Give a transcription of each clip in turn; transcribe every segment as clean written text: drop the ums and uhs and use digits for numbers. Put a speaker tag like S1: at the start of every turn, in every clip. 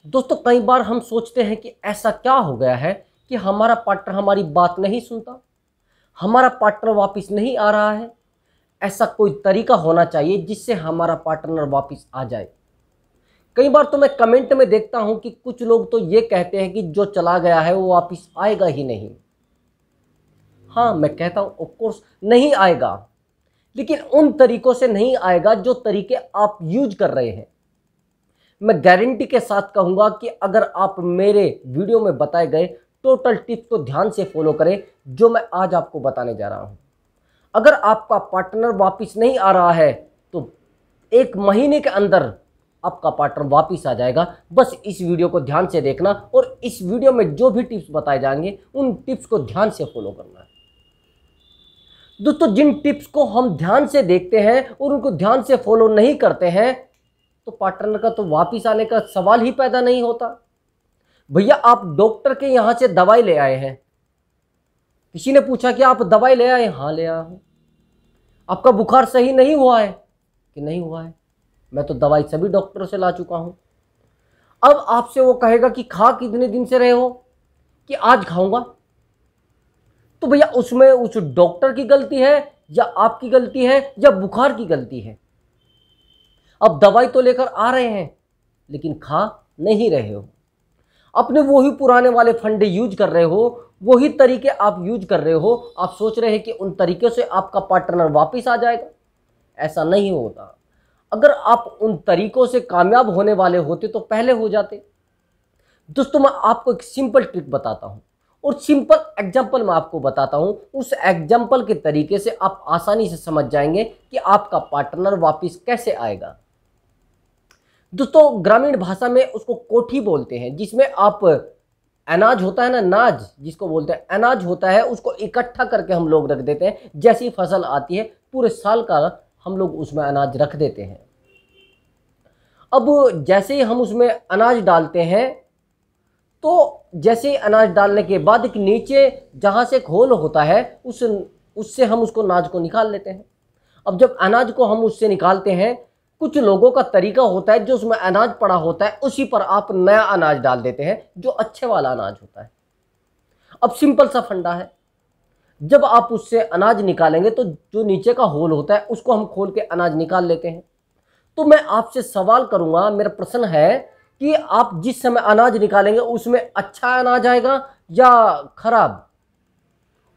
S1: दोस्तों कई बार हम सोचते हैं कि ऐसा क्या हो गया है कि हमारा पार्टनर हमारी बात नहीं सुनता, हमारा पार्टनर वापस नहीं आ रहा है। ऐसा कोई तरीका होना चाहिए जिससे हमारा पार्टनर वापस आ जाए। कई बार तो मैं कमेंट में देखता हूं कि कुछ लोग तो ये कहते हैं कि जो चला गया है वो वापस आएगा ही नहीं। हाँ, मैं कहता हूं ऑफ कोर्स नहीं आएगा, लेकिन उन तरीकों से नहीं आएगा जो तरीके आप यूज कर रहे हैं। मैं गारंटी के साथ कहूंगा कि अगर आप मेरे वीडियो में बताए गए टोटल टिप्स को ध्यान से फॉलो करें जो मैं आज आपको बताने जा रहा हूं, अगर आपका पार्टनर वापस नहीं आ रहा है तो 1 महीने के अंदर आपका पार्टनर वापस आ जाएगा। बस इस वीडियो को ध्यान से देखना और इस वीडियो में जो भी टिप्स बताए जाएंगे उन टिप्स को ध्यान से फॉलो करना है। दोस्तों जिन टिप्स को हम ध्यान से देखते हैं और उनको ध्यान से फॉलो नहीं करते हैं तो पार्टनर का तो वापस आने का सवाल ही पैदा नहीं होता। भैया आप डॉक्टर के यहां से दवाई ले आए हैं, किसी ने पूछा कि आप दवाई ले आए? हाँ ले आया हूं। आपका बुखार सही नहीं हुआ है कि नहीं हुआ है? मैं तो दवाई सभी डॉक्टरों से ला चुका हूं। अब आपसे वो कहेगा कि खा कितने दिन से रहे हो? कि आज खाऊंगा। तो भैया उसमें उस डॉक्टर की गलती है या आपकी गलती है या बुखार की गलती है? अब दवाई तो लेकर आ रहे हैं लेकिन खा नहीं रहे हो, अपने वही पुराने वाले फंडे यूज कर रहे हो, वही तरीके आप यूज कर रहे हो। आप सोच रहे हैं कि उन तरीकों से आपका पार्टनर वापस आ जाएगा। ऐसा नहीं होता। अगर आप उन तरीकों से कामयाब होने वाले होते तो पहले हो जाते। दोस्तों मैं आपको एक सिंपल ट्रिक बताता हूं और सिंपल एग्जाम्पल मैं आपको बताता हूं। उस एग्जाम्पल के तरीके से आप आसानी से समझ जाएंगे कि आपका पार्टनर वापस कैसे आएगा। दोस्तों ग्रामीण भाषा में उसको कोठी बोलते हैं, जिसमें आप अनाज होता है ना, नाज जिसको बोलते हैं, अनाज होता है, उसको इकट्ठा करके हम लोग रख देते हैं। जैसी फसल आती है पूरे साल का हम लोग उसमें अनाज रख देते हैं। अब जैसे ही हम उसमें अनाज डालते हैं तो जैसे ही अनाज डालने के बाद एक नीचे जहाँ से एक होल होता है उससे हम उसको अनाज को निकाल लेते हैं। अब जब अनाज को हम उससे निकालते हैं, कुछ लोगों का तरीका होता है जो उसमें अनाज पड़ा होता है उसी पर आप नया अनाज डाल देते हैं जो अच्छे वाला अनाज होता है। अब सिंपल सा फंडा है, जब आप उससे अनाज निकालेंगे तो जो नीचे का होल होता है उसको हम खोल के अनाज निकाल लेते हैं। तो मैं आपसे सवाल करूंगा, मेरा प्रश्न है कि आप जिस समय अनाज निकालेंगे उसमें अच्छा अनाज आएगा या खराब?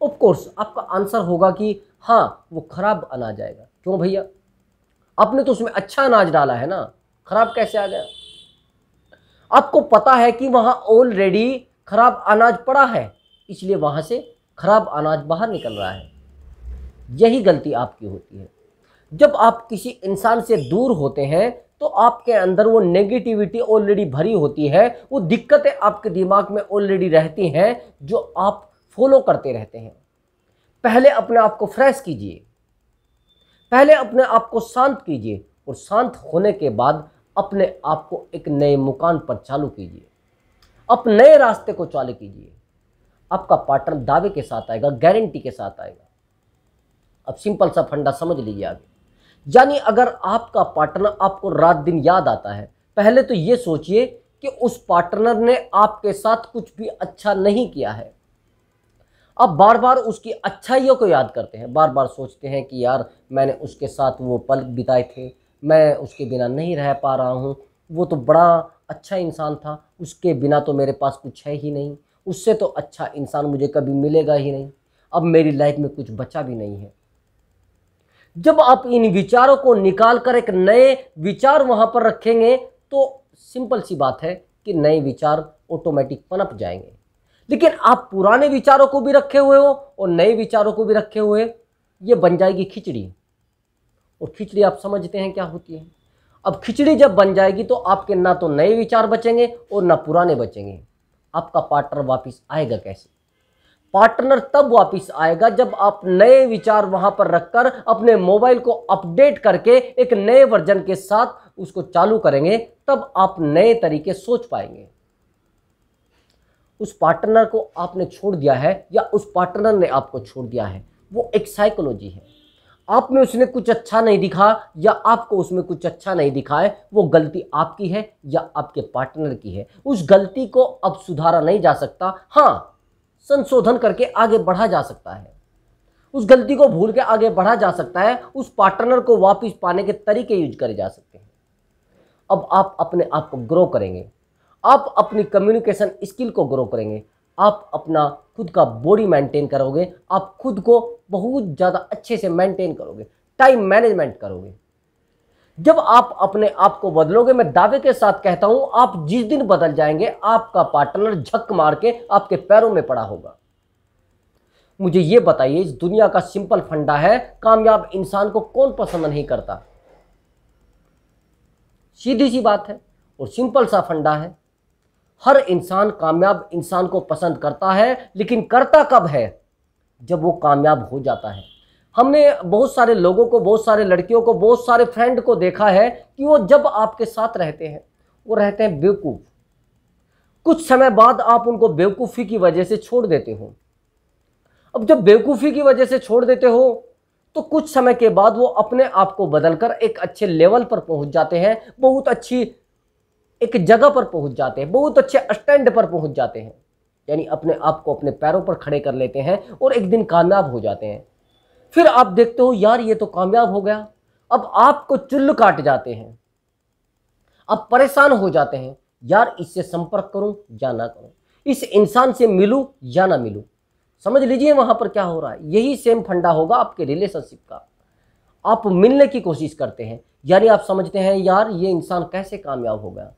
S1: ऑफ कोर्स आपका आंसर होगा कि हाँ वो खराब अनाज आएगा। क्यों भैया? आपने तो उसमें अच्छा अनाज डाला है ना, खराब कैसे आ गया? आपको पता है कि वहां ऑलरेडी खराब अनाज पड़ा है, इसलिए वहां से खराब अनाज बाहर निकल रहा है। यही गलती आपकी होती है। जब आप किसी इंसान से दूर होते हैं तो आपके अंदर वो नेगेटिविटी ऑलरेडी भरी होती है, वो दिक्कतें आपके दिमाग में ऑलरेडी रहती हैं जो आप फॉलो करते रहते हैं। पहले अपने आप को फ्रेश कीजिए, पहले अपने आप को शांत कीजिए और शांत होने के बाद अपने आप को एक नए मुकाम पर चालू कीजिए, आप नए रास्ते को चालू कीजिए। आपका पार्टनर दावे के साथ आएगा, गारंटी के साथ आएगा। अब सिंपल सा फंडा समझ लीजिए आगे। यानी अगर आपका पार्टनर आपको रात दिन याद आता है, पहले तो ये सोचिए कि उस पार्टनर ने आपके साथ कुछ भी अच्छा नहीं किया है। अब बार बार उसकी अच्छाइयों को याद करते हैं, बार बार सोचते हैं कि यार मैंने उसके साथ वो पल बिताए थे, मैं उसके बिना नहीं रह पा रहा हूँ, वो तो बड़ा अच्छा इंसान था, उसके बिना तो मेरे पास कुछ है ही नहीं, उससे तो अच्छा इंसान मुझे कभी मिलेगा ही नहीं, अब मेरी लाइफ में कुछ बचा भी नहीं है। जब आप इन विचारों को निकाल कर एक नए विचार वहां पर रखेंगे तो सिंपल सी बात है कि नए विचार ऑटोमेटिक पनप जाएंगे। लेकिन आप पुराने विचारों को भी रखे हुए हो और नए विचारों को भी रखे हुए, ये बन जाएगी खिचड़ी। और खिचड़ी आप समझते हैं क्या होती है? अब खिचड़ी जब बन जाएगी तो आपके ना तो नए विचार बचेंगे और ना पुराने बचेंगे। आपका पार्टनर वापस आएगा कैसे? पार्टनर तब वापस आएगा जब आप नए विचार वहां पर रखकर अपने मोबाइल को अपडेट करके एक नए वर्जन के साथ उसको चालू करेंगे, तब आप नए तरीके सोच पाएंगे। उस पार्टनर को आपने छोड़ दिया है या उस पार्टनर ने आपको छोड़ दिया है, वो एक साइकोलॉजी है। आप में उसने कुछ अच्छा नहीं दिखा या आपको उसमें कुछ अच्छा नहीं दिखा है, वो गलती आपकी है या आपके पार्टनर की है। उस गलती को अब सुधारा नहीं जा सकता, हाँ संशोधन करके आगे बढ़ा जा सकता है। उस गलती को भूल के आगे बढ़ा जा सकता है, उस पार्टनर को वापस पाने के तरीके यूज करे जा सकते हैं। अब आप अपने आप को ग्रो करेंगे, आप अपनी कम्युनिकेशन स्किल को ग्रो करेंगे, आप अपना खुद का बॉडी मेंटेन करोगे, आप खुद को बहुत ज़्यादा अच्छे से मेंटेन करोगे, टाइम मैनेजमेंट करोगे। जब आप अपने आप को बदलोगे, मैं दावे के साथ कहता हूं, आप जिस दिन बदल जाएंगे आपका पार्टनर झक मार के आपके पैरों में पड़ा होगा। मुझे ये बताइए, इस दुनिया का सिंपल फंडा है, कामयाब इंसान को कौन पसंद नहीं करता? सीधी सी बात है और सिंपल सा फंडा है। हर इंसान कामयाब इंसान को पसंद करता है, लेकिन करता कब है? जब वो कामयाब हो जाता है। हमने बहुत सारे लोगों को, बहुत सारे लड़कियों को, बहुत सारे फ्रेंड को देखा है कि वो जब आपके साथ रहते हैं वो रहते हैं बेवकूफ़। कुछ समय बाद आप उनको बेवकूफ़ी की वजह से छोड़ देते हो। अब जब बेवकूफ़ी की वजह से छोड़ देते हो तो कुछ समय के बाद वो अपने आप को बदलकर एक अच्छे लेवल पर पहुंच जाते हैं, बहुत अच्छी एक जगह पर पहुंच जाते हैं, बहुत अच्छे स्टैंड पर पहुंच जाते हैं, यानी अपने आप को अपने पैरों पर खड़े कर लेते हैं और एक दिन कामयाब हो जाते हैं। फिर आप देखते हो यार ये तो कामयाब हो गया, अब आपको चुल्ल काट जाते हैं, आप परेशान हो जाते हैं, यार इससे संपर्क करूं या ना करूं, इस इंसान से मिलूं या ना मिलूं। समझ लीजिए वहां पर क्या हो रहा है। यही सेम फंडा होगा आपके रिलेशनशिप का। आप मिलने की कोशिश करते हैं, यानी आप समझते हैं यार ये इंसान कैसे कामयाब हो गया,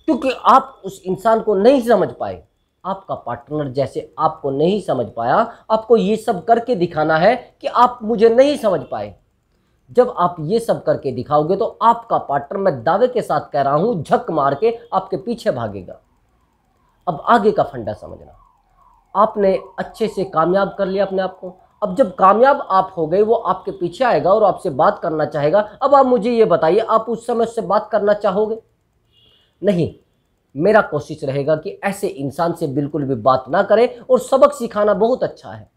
S1: क्योंकि आप उस इंसान को नहीं समझ पाए। आपका पार्टनर जैसे आपको नहीं समझ पाया, आपको ये सब करके दिखाना है कि आप मुझे नहीं समझ पाए। जब आप ये सब करके दिखाओगे तो आपका पार्टनर, मैं दावे के साथ कह रहा हूं, झक मार के आपके पीछे भागेगा। अब आगे का फंडा समझना। आपने अच्छे से कामयाब कर लिया अपने आप को। अब जब कामयाब आप हो गए, वो आपके पीछे आएगा और आपसे बात करना चाहेगा। अब आप मुझे ये बताइए, आप उस समय उससे बात करना चाहोगे? नहीं। मेरा कोशिश रहेगा कि ऐसे इंसान से बिल्कुल भी बात ना करें। और सबक सिखाना बहुत अच्छा है,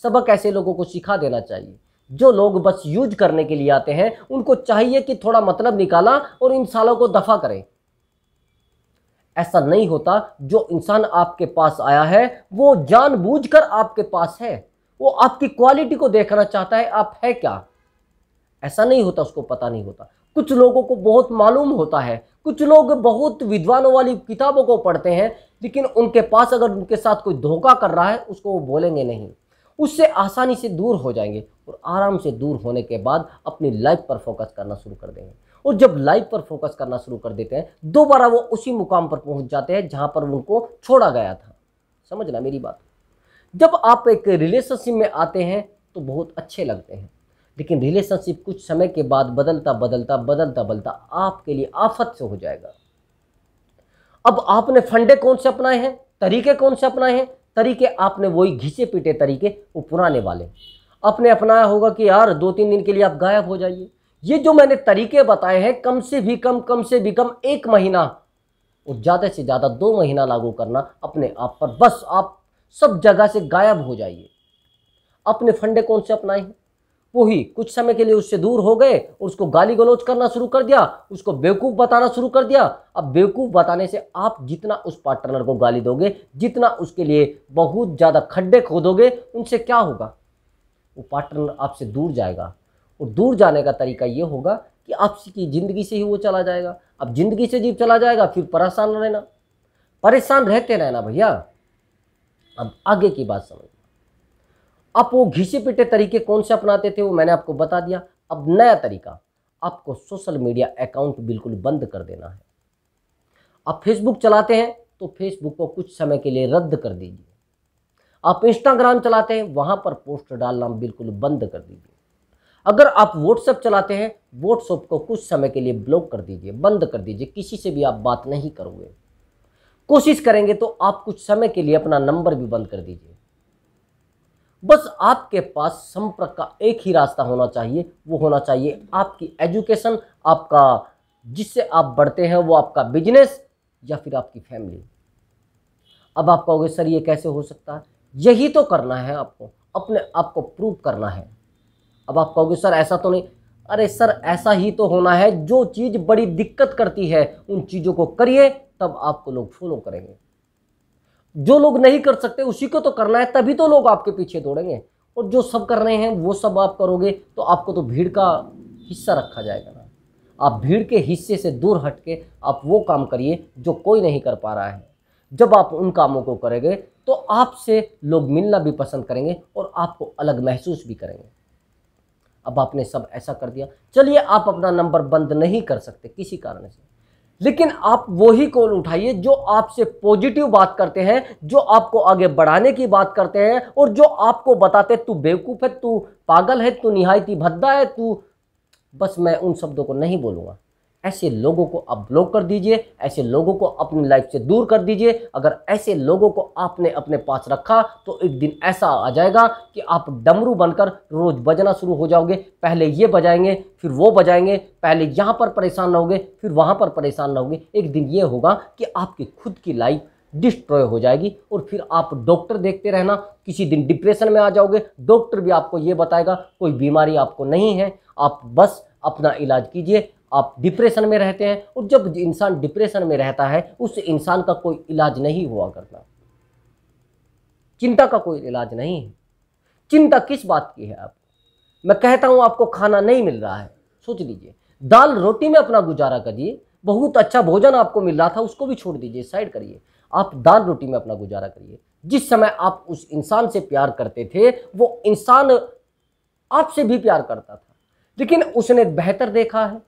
S1: सबक ऐसे लोगों को सिखा देना चाहिए। जो लोग बस यूज करने के लिए आते हैं, उनको चाहिए कि थोड़ा मतलब निकाला और इन सालों को दफा करें। ऐसा नहीं होता। जो इंसान आपके पास आया है वो जानबूझकर आपके पास है, वो आपकी क्वालिटी को देखना चाहता है, आप है क्या। ऐसा नहीं होता, उसको पता नहीं होता। कुछ लोगों को बहुत मालूम होता है, कुछ लोग बहुत विद्वानों वाली किताबों को पढ़ते हैं, लेकिन उनके पास अगर उनके साथ कोई धोखा कर रहा है उसको वो बोलेंगे नहीं, उससे आसानी से दूर हो जाएंगे और आराम से दूर होने के बाद अपनी लाइफ पर फोकस करना शुरू कर देंगे। और जब लाइफ पर फोकस करना शुरू कर देते हैं, दोबारा वो उसी मुकाम पर पहुंच जाते हैं जहां पर उनको छोड़ा गया था। समझना मेरी बात। जब आप एक रिलेशनशिप में आते हैं तो बहुत अच्छे लगते हैं, लेकिन रिलेशनशिप कुछ समय के बाद बदलता बदलता बदलता बदलता आपके लिए आफत से हो जाएगा। अब आपने फंडे कौन से अपनाए हैं, तरीके कौन से अपनाए हैं? तरीके आपने वही घिसे पीटे तरीके, वो पुराने वाले। आपने अपनाया होगा कि यार 2-3 दिन के लिए आप गायब हो जाइए। ये जो मैंने तरीके बताए हैं, कम से भी कम 1 महीना और ज़्यादा से ज़्यादा 2 महीना लागू करना अपने आप पर। बस आप सब जगह से गायब हो जाइए। अपने फंडे कौन से अपनाए हैं? वही कुछ समय के लिए उससे दूर हो गए और उसको गाली गलौज करना शुरू कर दिया, उसको बेवकूफ़ बताना शुरू कर दिया। अब बेवकूफ़ बताने से आप जितना उस पार्टनर को गाली दोगे, जितना उसके लिए बहुत ज़्यादा खड्डे खोदोगे, उनसे क्या होगा? वो पार्टनर आपसे दूर जाएगा। और दूर जाने का तरीका ये होगा कि आपकी ज़िंदगी से ही वो चला जाएगा। अब ज़िंदगी से जीव चला जाएगा, फिर परेशान रहना, परेशान रहते रहना भैया। अब आगे की बात समझ। आप वो घिसे पिटे तरीके कौन से अपनाते थे वो मैंने आपको बता दिया। अब नया तरीका, आपको सोशल मीडिया अकाउंट बिल्कुल बंद कर देना है। आप फेसबुक चलाते हैं तो फेसबुक को कुछ समय के लिए रद्द कर दीजिए। आप इंस्टाग्राम चलाते हैं, वहां पर पोस्ट डालना बिल्कुल बंद कर दीजिए। अगर आप व्हाट्सएप चलाते हैं, व्हाट्सएप को कुछ समय के लिए ब्लॉक कर दीजिए, बंद कर दीजिए। किसी से भी आप बात नहीं करोगे। कोशिश करेंगे तो आप कुछ समय के लिए अपना नंबर भी बंद कर दीजिए। बस आपके पास संपर्क का एक ही रास्ता होना चाहिए, वो होना चाहिए आपकी एजुकेशन, आपका जिससे आप बढ़ते हैं वो आपका बिजनेस या फिर आपकी फैमिली। अब आप कहोगे सर ये कैसे हो सकता है? यही तो करना है आपको, अपने आप को प्रूव करना है। अब आप कहोगे सर ऐसा तो नहीं, अरे सर ऐसा ही तो होना है। जो चीज़ बड़ी दिक्कत करती है उन चीज़ों को करिए, तब आपको लोग फॉलो करेंगे। जो लोग नहीं कर सकते उसी को तो करना है, तभी तो लोग आपके पीछे दौड़ेंगे। और जो सब कर रहे हैं वो सब आप करोगे तो आपको तो भीड़ का हिस्सा रखा जाएगा ना। आप भीड़ के हिस्से से दूर हट के आप वो काम करिए जो कोई नहीं कर पा रहा है। जब आप उन कामों को करेंगे तो आपसे लोग मिलना भी पसंद करेंगे और आपको अलग महसूस भी करेंगे। अब आपने सब ऐसा कर दिया, चलिए आप अपना नंबर बंद नहीं कर सकते किसी कारण से, लेकिन आप वही कॉल उठाइए जो आपसे पॉजिटिव बात करते हैं, जो आपको आगे बढ़ाने की बात करते हैं और जो आपको बताते तू बेवकूफ़ है, तू पागल है, तू निहायती भद्दा है, तू। बस मैं उन शब्दों को नहीं बोलूँगा। ऐसे लोगों को आप ब्लॉक कर दीजिए, ऐसे लोगों को अपनी लाइफ से दूर कर दीजिए। अगर ऐसे लोगों को आपने अपने पास रखा तो एक दिन ऐसा आ जाएगा कि आप डमरू बनकर रोज बजना शुरू हो जाओगे। पहले ये बजाएंगे, फिर वो बजाएंगे, पहले यहाँ पर परेशान रहोगे, फिर वहाँ पर परेशान रहोगे। एक दिन ये होगा कि आपकी खुद की लाइफ डिस्ट्रॉय हो जाएगी और फिर आप डॉक्टर देखते रहना। किसी दिन डिप्रेशन में आ जाओगे, डॉक्टर भी आपको ये बताएगा कोई बीमारी आपको नहीं है, आप बस अपना इलाज कीजिए। आप डिप्रेशन में रहते हैं, और जब इंसान डिप्रेशन में रहता है उस इंसान का कोई इलाज नहीं हुआ करता। चिंता का कोई इलाज नहीं है। चिंता किस बात की है आपको? मैं कहता हूं आपको खाना नहीं मिल रहा है, सोच लीजिए, दाल रोटी में अपना गुजारा करिए। बहुत अच्छा भोजन आपको मिल रहा था, उसको भी छोड़ दीजिए, साइड करिए, आप दाल रोटी में अपना गुजारा करिए। जिस समय आप उस इंसान से प्यार करते थे वो इंसान आपसे भी प्यार करता था, लेकिन उसने बेहतर देखा है।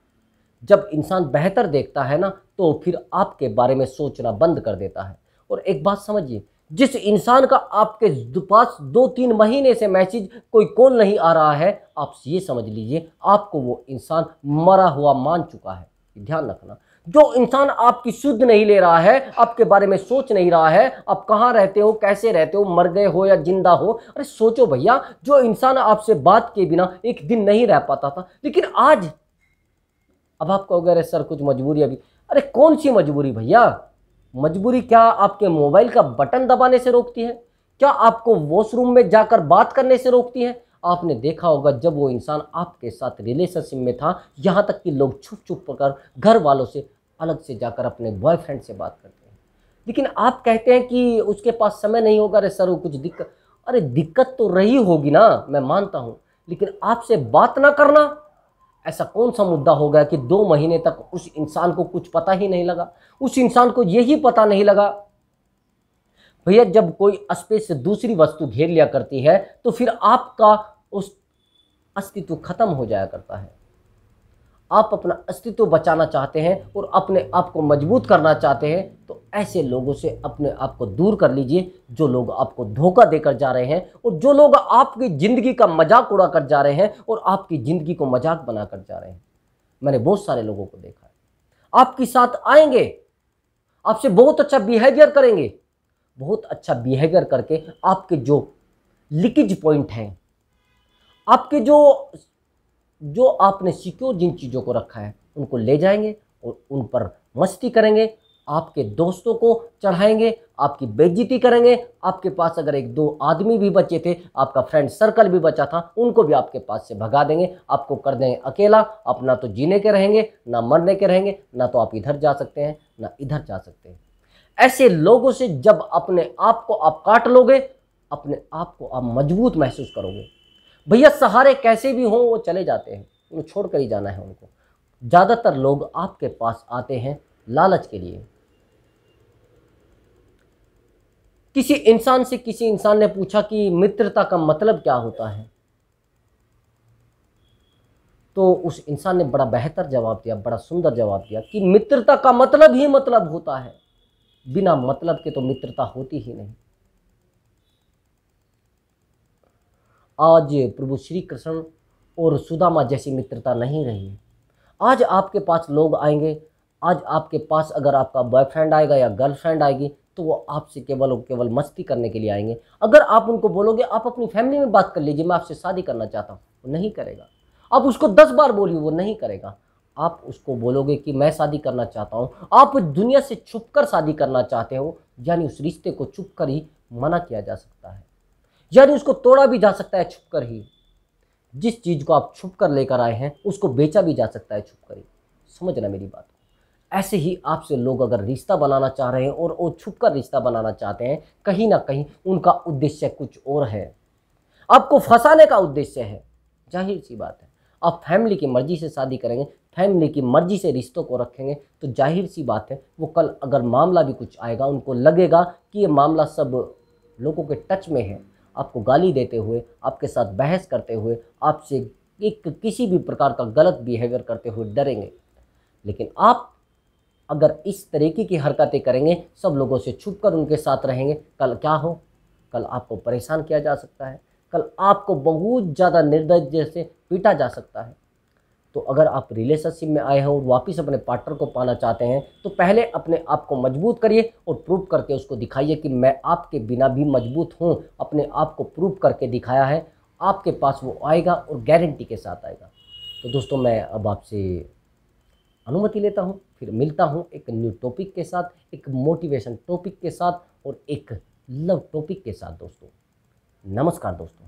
S1: जब इंसान बेहतर देखता है ना तो फिर आपके बारे में सोचना बंद कर देता है। और एक बात समझिए, जिस इंसान का आपके पास 2-3 महीने से मैसेज कोई कॉल नहीं आ रहा है, आप ये समझ लीजिए आपको वो इंसान मरा हुआ मान चुका है। ध्यान रखना, जो इंसान आपकी सुध नहीं ले रहा है, आपके बारे में सोच नहीं रहा है, आप कहाँ रहते हो, कैसे रहते हो, मर गए हो या जिंदा हो, अरे सोचो भैया। जो इंसान आपसे बात के बिना एक दिन नहीं रह पाता था, लेकिन आज, अब आप कहोगे अरे सर कुछ मजबूरी अभी, अरे कौन सी मजबूरी भैया? मजबूरी क्या आपके मोबाइल का बटन दबाने से रोकती है? क्या आपको वॉशरूम में जाकर बात करने से रोकती है? आपने देखा होगा जब वो इंसान आपके साथ रिलेशनशिप में था, यहाँ तक कि लोग छुप छुप कर घर वालों से अलग से जाकर अपने बॉयफ्रेंड से बात करते हैं। लेकिन आप कहते हैं कि उसके पास समय नहीं होगा। अरे सर वो कुछ दिक्कत, अरे दिक्कत तो रही होगी ना, मैं मानता हूँ, लेकिन आपसे बात ना करना, ऐसा कौन सा मुद्दा हो गया कि 2 महीने तक उस इंसान को कुछ पता ही नहीं लगा? उस इंसान को यही पता नहीं लगा भैया, जब कोई स्पेस से दूसरी वस्तु घेर लिया करती है तो फिर आपका उस अस्तित्व खत्म हो जाया करता है। आप अपना अस्तित्व बचाना चाहते हैं और अपने आप को मजबूत करना चाहते हैं तो ऐसे लोगों से अपने आप को दूर कर लीजिए, जो लोग आपको धोखा देकर जा रहे हैं और जो लोग आपकी ज़िंदगी का मजाक उड़ा कर जा रहे हैं और आपकी ज़िंदगी को मजाक बनाकर जा रहे हैं। मैंने बहुत सारे लोगों को देखा है, आपके साथ आएंगे, आपसे बहुत अच्छा बिहेवियर करेंगे, बहुत अच्छा बिहेवियर करके आपके जो लीकेज पॉइंट हैं, आपके जो आपने सिक्योर जिन चीज़ों को रखा है उनको ले जाएंगे और उन पर मस्ती करेंगे, आपके दोस्तों को चढ़ाएंगे, आपकी बेइज्जती करेंगे। आपके पास अगर 1-2 आदमी भी बचे थे, आपका फ्रेंड सर्कल भी बचा था, उनको भी आपके पास से भगा देंगे, आपको कर देंगे अकेला। आप ना तो जीने के रहेंगे ना मरने के रहेंगे, ना तो आप इधर जा सकते हैं ना इधर जा सकते हैं। ऐसे लोगों से जब अपने आप को आप काट लोगे, अपने आप को आप मजबूत महसूस करोगे। भैया सहारे कैसे भी हों वो चले जाते हैं, उन्हें छोड़ कर ही जाना है उनको। ज़्यादातर लोग आपके पास आते हैं लालच के लिए। किसी इंसान ने पूछा कि मित्रता का मतलब क्या होता है, तो उस इंसान ने बड़ा बेहतर जवाब दिया, बड़ा सुंदर जवाब दिया कि मित्रता का मतलब ही मतलब होता है, बिना मतलब के तो मित्रता होती ही नहीं। आज प्रभु श्री कृष्ण और सुदामा जैसी मित्रता नहीं रही है। आज आपके पास लोग आएंगे, आज आपके पास अगर आपका बॉयफ्रेंड आएगा या गर्लफ्रेंड आएगी तो वो आपसे केवल मस्ती करने के लिए आएंगे। अगर आप उनको बोलोगे आप अपनी फैमिली में बात कर लीजिए, मैं आपसे शादी करना चाहता हूँ, वो नहीं करेगा। आप उसको 10 बार बोलिए, वो नहीं करेगा। आप उसको बोलोगे कि मैं शादी करना चाहता हूँ, आप दुनिया से छुपकर शादी करना चाहते हो, यानी उस रिश्ते को छुपकर ही मना किया जा सकता है, यानी उसको तोड़ा भी जा सकता है छुपकर ही। जिस चीज़ को आप छुप कर लेकर आए हैं उसको बेचा भी जा सकता है छुप कर ही। समझना मेरी बात को। ऐसे ही आपसे लोग अगर रिश्ता बनाना चाह रहे हैं और वो छुप कर रिश्ता बनाना चाहते हैं, कहीं ना कहीं उनका उद्देश्य कुछ और है, आपको फंसाने का उद्देश्य है। जाहिर सी बात है, आप फैमिली की मर्जी से शादी करेंगे, फैमिली की मर्जी से रिश्तों को रखेंगे, तो जाहिर सी बात है वो कल अगर मामला भी कुछ आएगा, उनको लगेगा कि ये मामला सब लोगों के टच में है, आपको गाली देते हुए, आपके साथ बहस करते हुए, आपसे एक किसी भी प्रकार का गलत बिहेवियर करते हुए डरेंगे। लेकिन आप अगर इस तरीके की हरकतें करेंगे, सब लोगों से छुप कर उनके साथ रहेंगे, कल क्या हो, कल आपको परेशान किया जा सकता है, कल आपको बहुत ज़्यादा निर्दय से पीटा जा सकता है। तो अगर आप रिलेशनशिप में आए हैं और वापस अपने पार्टनर को पाना चाहते हैं, तो पहले अपने आप को मजबूत करिए और प्रूव करके उसको दिखाइए कि मैं आपके बिना भी मजबूत हूँ। अपने आप को प्रूव करके दिखाया है, आपके पास वो आएगा और गारंटी के साथ आएगा। तो दोस्तों, मैं अब आपसे अनुमति लेता हूँ, फिर मिलता हूँ एक न्यू टॉपिक के साथ, एक मोटिवेशन टॉपिक के साथ और एक लव टॉपिक के साथ। दोस्तों नमस्कार दोस्तों।